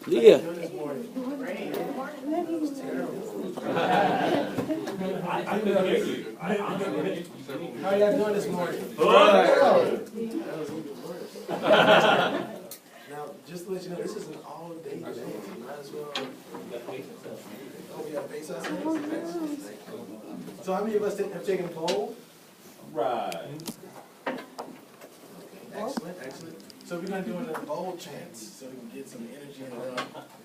Yeah. This morning. How are y'all doing this morning? That was even worse. Now, just to let you know, this is an all-day event. You might as well. Oh, we have face us. So, how many of us have taken a poll? Right. Excellent, excellent. So we're going to do a bold chants so we can get some energy in the room.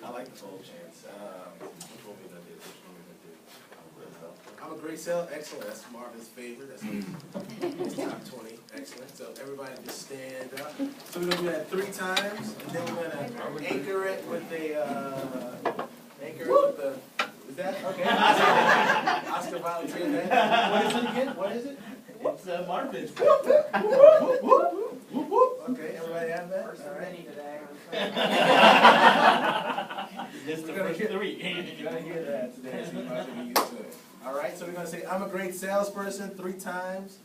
I like the bold chants. I'm a great sale. Excellent. That's Marvin's favorite. That's his top 20. Excellent. So everybody just stand up. So we're going to do that 3 times, and then we're going to anchor it with is that? Okay. Oscar volunteered that. What is it again? What is it? It's Marvin's. Okay, everybody have that? All right. Just the first 3. You're gonna hear that today, so you might be used to it. All right, so we're gonna say, I'm a great salesperson 3 times.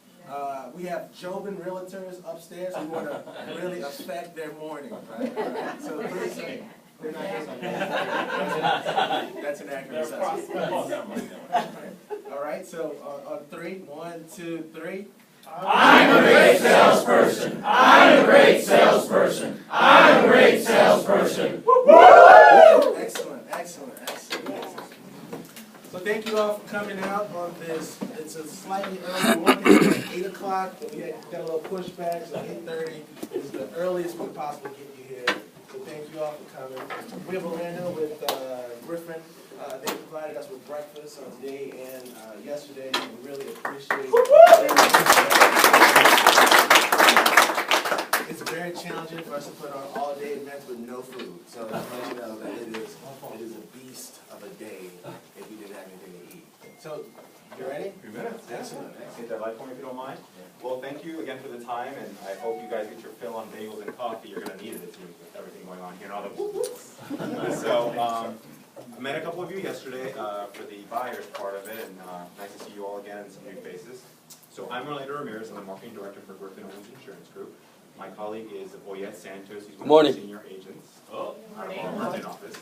We have Jobin Realtors upstairs who want to really affect their morning, right? All right, so 3 times. They're not That's an accurate assessment. All right, so on 3, 1, 2, 3. I'm a great salesperson. I'm a great salesperson. I'm a great salesperson. Woo! Excellent, excellent, excellent. So thank you all for coming out on this. It's a slightly early morning, it's 8 o'clock, but we got a little pushback, so 8:30 is the earliest we could possibly get you here. So thank you all for coming. We have Orlando with Griffin. They provided us with breakfast on today and yesterday, and we really appreciate it. It's very challenging for us to put on all-day events with no food. So just let you know that it is a beast of a day if you didn't have anything to eat. So, you ready? 3 minutes. Excellent. Hit that like for me if you don't mind. Well, thank you again for the time, and I hope you guys get your fill on bagels and coffee. You're going to need it, it seems, with everything going on here and all the whoop-whoops. So, I met a couple of you yesterday for the buyers part of it, and nice to see you all again and some new faces. So I'm Orlando Ramirez, I'm the marketing director for Griffin Owens Insurance Group. My colleague is Oyet Santos, he's one of the senior agents out of our Merton office.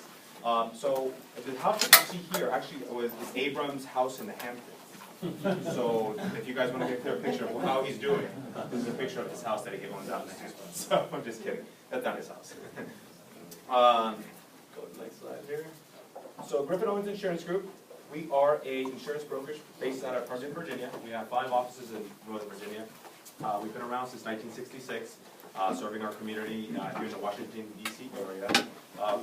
So the house that you see here actually is Abram's house in the Hamptons. So if you guys want to get a clear picture of how he's doing, this is a picture of his house that he owns out in the Hamptons. So I'm just kidding, that's not his house. Go to the next slide here. So Griffin Owens Insurance Group, we are a insurance brokerage based out of Herndon, Virginia. We have 5 offices in Northern Virginia. We've been around since 1966, serving our community here in the Washington, D.C. area.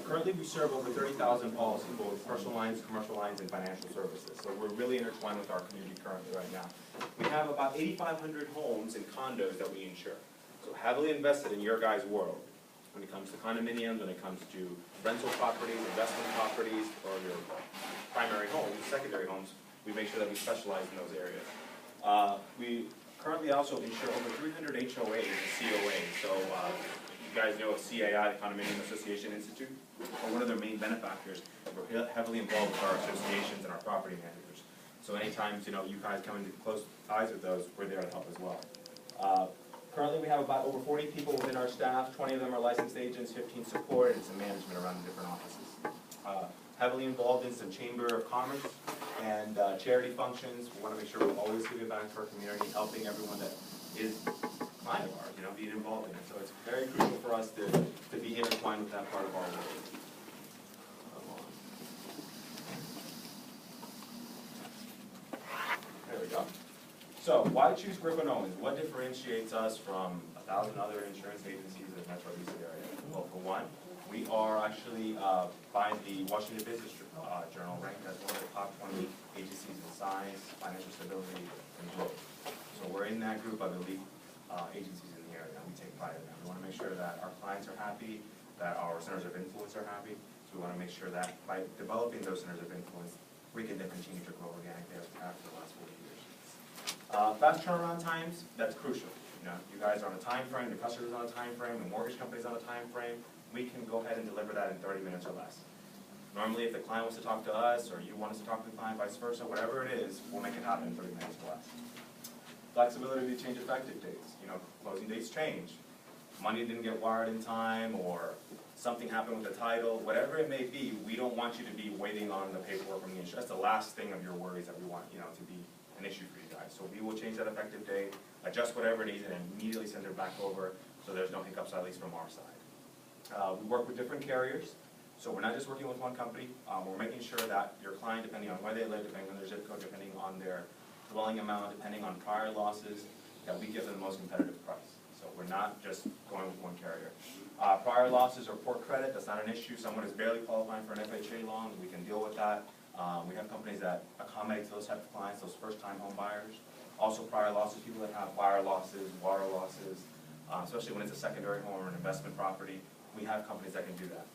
Currently, we serve over 30,000 policies, both personal lines, commercial lines, and financial services. So we're really intertwined with our community currently right now. We have about 8,500 homes and condos that we insure. So heavily invested in your guys' world. When it comes to condominiums, when it comes to rental properties, investment properties, or your primary homes, secondary homes, we make sure that we specialize in those areas. We currently also insure over 300 HOAs and COAs. So you guys know of CAI, the Condominium Association Institute, or one of their main benefactors. We're heavily involved with our associations and our property managers. So anytime you guys come into close ties with those, we're there to help as well. Currently, we have about over 40 people within our staff. 20 of them are licensed agents, 15 support, and some management around the different offices. Heavily involved in some Chamber of Commerce and charity functions. We want to make sure we always give it back to our community, helping everyone that is a client of ours, being involved in it. So it's very crucial for us to be intertwined with that part of our work. There we go. So, why choose Griffin Owens? What differentiates us from 1,000 other insurance agencies in the Metro DC area? Well, for one, we are actually by the Washington Business Journal ranked as one of the top 20 agencies in size, financial stability, and growth. So we're in that group of elite agencies in the area. We take pride in that. We want to make sure that our clients are happy, that our centers of influence are happy. So we want to make sure that by developing those centers of influence, we can then continue to grow organically as we have for the last 40 years. Fast turnaround times, that's crucial. You guys are on a time frame, the customer's on a time frame, the mortgage company's on a time frame. We can go ahead and deliver that in 30 minutes or less. Normally, if the client wants to talk to us, or you want us to talk to the client, vice versa, whatever it is, we'll make it happen in 30 minutes or less. Flexibility to change effective dates. Closing dates change. money didn't get wired in time, or something happened with the title, whatever it may be, we don't want you to be waiting on the paperwork from the insurance. That's the last thing of your worries that we want, to be an issue for you guys. So we will change that effective date, adjust whatever it needs, and immediately send it back over, so there's no hiccups, at least from our side. We work with different carriers, so we're not just working with one company. We're making sure that your client, depending on where they live, depending on their zip code, depending on their dwelling amount, depending on prior losses, that we give them the most competitive price. So we're not just going with one carrier. Prior losses or poor credit, that's not an issue. Someone is barely qualifying for an FHA loan, we can deal with that. We have companies that accommodate those type of clients, those first-time home buyers. Also prior losses, people that have fire losses, water losses, especially when it's a secondary home or an investment property, we have companies that can do that.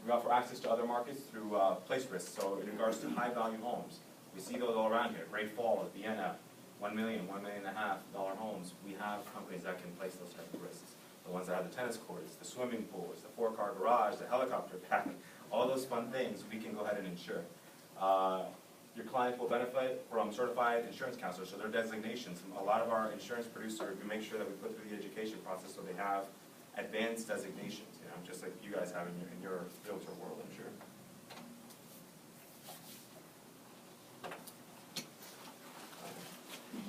We offer access to other markets through place risks. So in regards to high-value homes, we see those all around here. Great Falls, Vienna, $1 million, $1.5 million homes. We have companies that can place those type of risks. The ones that have the tennis courts, the swimming pools, the 4-car garage, the helicopter pad, all those fun things we can go ahead and insure. Your clients will benefit from certified insurance counselors, so their designations. A lot of our insurance producers, we make sure that we put through the education process so they have advanced designations, just like you guys have in your realtor world, I'm sure.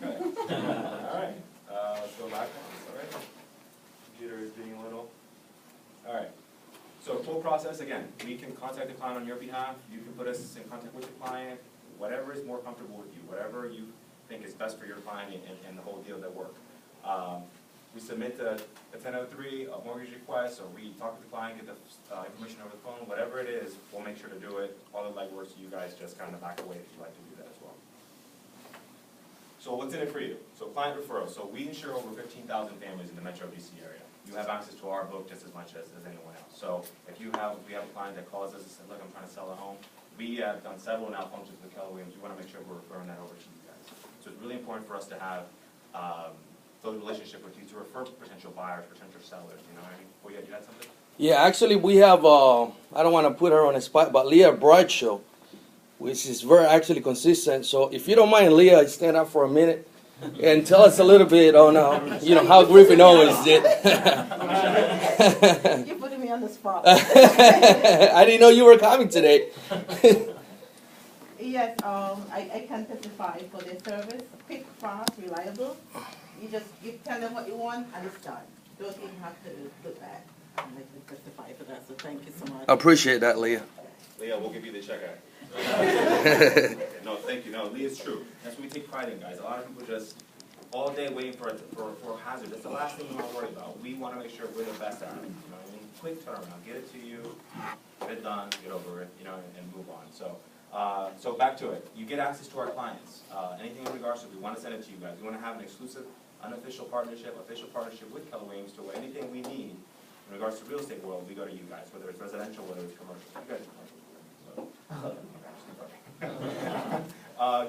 Okay. All right. Let's go back one. All right. Computer is being a little. All right. So full process, again, we can contact the client on your behalf. You can put us in contact with the client, whatever is more comfortable with you, whatever you think is best for your client and the whole deal that work. We submit a 1003, a mortgage request, or we talk to the client, get the information over the phone, whatever it is, we'll make sure to do it. All the legwork, so you guys just kind of back away if you like to do that as well. So what's in it for you? So client referrals. So we insure over 15,000 families in the Metro DC area. You have access to our book just as much as anyone else. So if we have a client that calls us and says, look, I'm trying to sell a home, we have done several now functions with Keller Williams. We want to make sure we're referring that over to you guys. So it's really important for us to have those relationship with you to refer potential buyers, potential sellers, you know what I mean? Oh yeah, you had something? Yeah, actually we have, I don't want to put her on the spot, but Leah Bradshaw, which is very actually consistent. So if you don't mind, Leah, stand up for a minute and tell us a little bit on, how Griffin Owens did. You're putting me on the spot. I didn't know you were coming today. Yes, I can testify for their service. Quick, fast, reliable. You tell them what you want and it's done. Don't even have to look back. And I can testify for that, so thank you so much. Appreciate that, Leah. Leah, we'll give you the check out. Okay, no, thank you. No, Leah's true. That's what we take pride in, guys. A lot of people just all day waiting for a hazard. That's the last thing we want to worry about. We want to make sure we're the best at it. You know what I mean? Quick turnaround. Get it to you, get it done, get over it, and move on. So back to it. You get access to our clients. Anything in regards to it, we want to send it to you guys. We want to have an exclusive, unofficial partnership, official partnership with Keller Williams to where anything we need in regards to real estate world, we go to you guys, whether it's residential, whether it's commercial. You guys are commercial.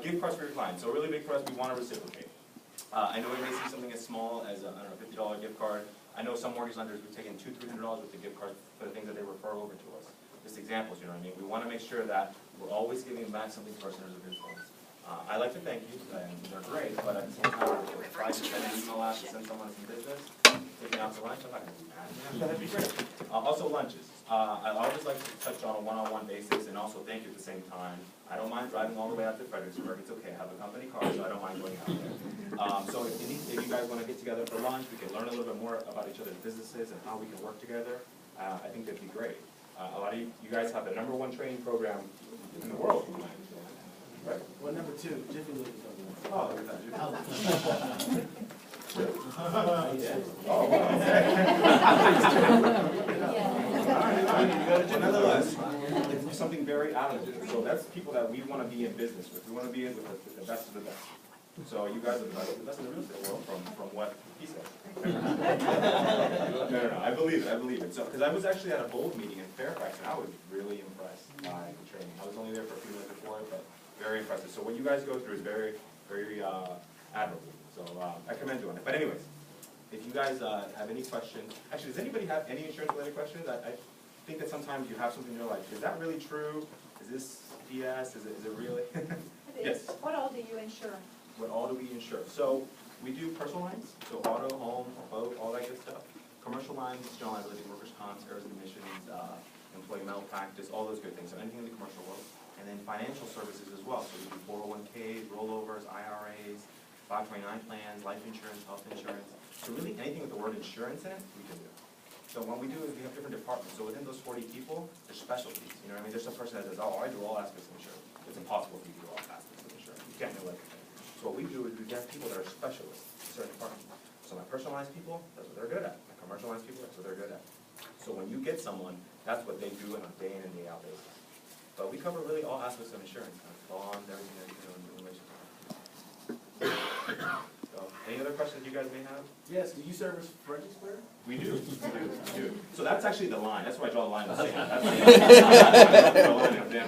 Gift cards for your clients. So really big for us, we want to reciprocate. I know you may see something as small as a $50 gift card. I know some mortgage lenders we've taken $200, $300 worth of gift cards for the things that they refer over to us. Just examples, you know what I mean? We want to make sure that we're always giving back something to our centers of influence. I like to thank you, and they're great, but at the same time, if I just send an email out to send someone some business, taking out to lunch, I'm not going to be mad. That'd be great. Also lunches. I always like to touch on a one-on-one basis and also thank you at the same time. I don't mind driving all the way out to Fredericksburg. It's okay. I have a company car, so I don't mind going out there. So if you guys want to get together for lunch, we can learn a little bit more about each other's businesses and how we can work together. I think that'd be great. A lot of you guys have the #1 training program in the world. Right. Well, number 2, Jiffy Lube is on there. Oh, look at that. Nonetheless, it's something very additive. So that's people that we want to be in business with. We want to be in with the best of the best. So you guys are the best in the real estate world from what he said. No, I believe it. So, because I was actually at a bold meeting in Fairfax, and I was really impressed by the training. I was only there for a few minutes before it, but very impressive. So what you guys go through is very, very admirable. So I commend you on it. But anyways, if you guys have any questions, actually, does anybody have any insurance-related questions? I think that sometimes you have something you're like, is that really true? Is this BS? Is it really? Yes. What all do you insure? What all do we insure? So we do personal lines, so auto, home, boat, all that good stuff. commercial lines, general liability, workers' comp, errors and omissions, employee malpractice, all those good things, so anything in the commercial world. And then financial services as well, so we do 401ks, rollovers, IRAs, 529 plans, life insurance, health insurance. So really anything with the word insurance in it, we can do. So what we do is we have different departments, so within those 40 people, there's specialties, you know what I mean? There's some person that says, oh, I do all aspects of insurance. It's impossible for you to do all aspects of insurance, you can't know everything. So what we do is we get people that are specialists in certain departments. So my personalized people, that's what they're good at. My commercialized people, that's what they're good at. So when you get someone, that's what they do on a day in and day out basis. But we cover really all aspects of insurance, bonds, everything that you know in relation to that. So, any other questions you guys may have? Yes, do you service Fredericksburg? We do, we do. So that's actually the line, that's why I draw the line in the sand. That's the line up there.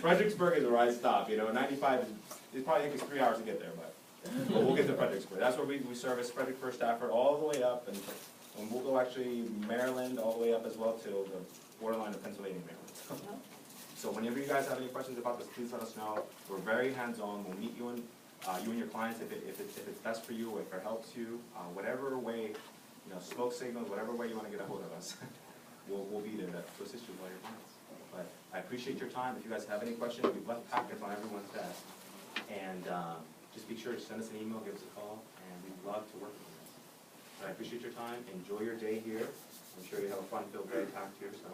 Fredericksburg is where I stop, you know, 95 is, it probably takes us 3 hours to get there, but we'll get to Fredericksburg. That's where we service Fredericksburg, Stafford, all the way up, and we'll go actually Maryland, all the way up as well to the borderline of Pennsylvania, Maryland. So whenever you guys have any questions about this, please let us know. We're very hands-on, we'll meet you and your clients if it's best for you, or if it helps you, whatever way, you know, smoke signals, whatever way you want to get a hold of us, we'll be there to assist you with all your clients. But I appreciate your time. If you guys have any questions, we've left packets on everyone's desk. And just be sure to send us an email, give us a call, and we'd love to work with you. But I appreciate your time. Enjoy your day here. I'm sure you have a fun-filled day packed here, so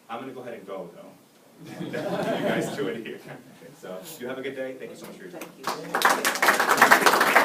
I'm going to go ahead and go, though. And you guys do it here. So you have a good day. Thank you so much for your time. Thank you.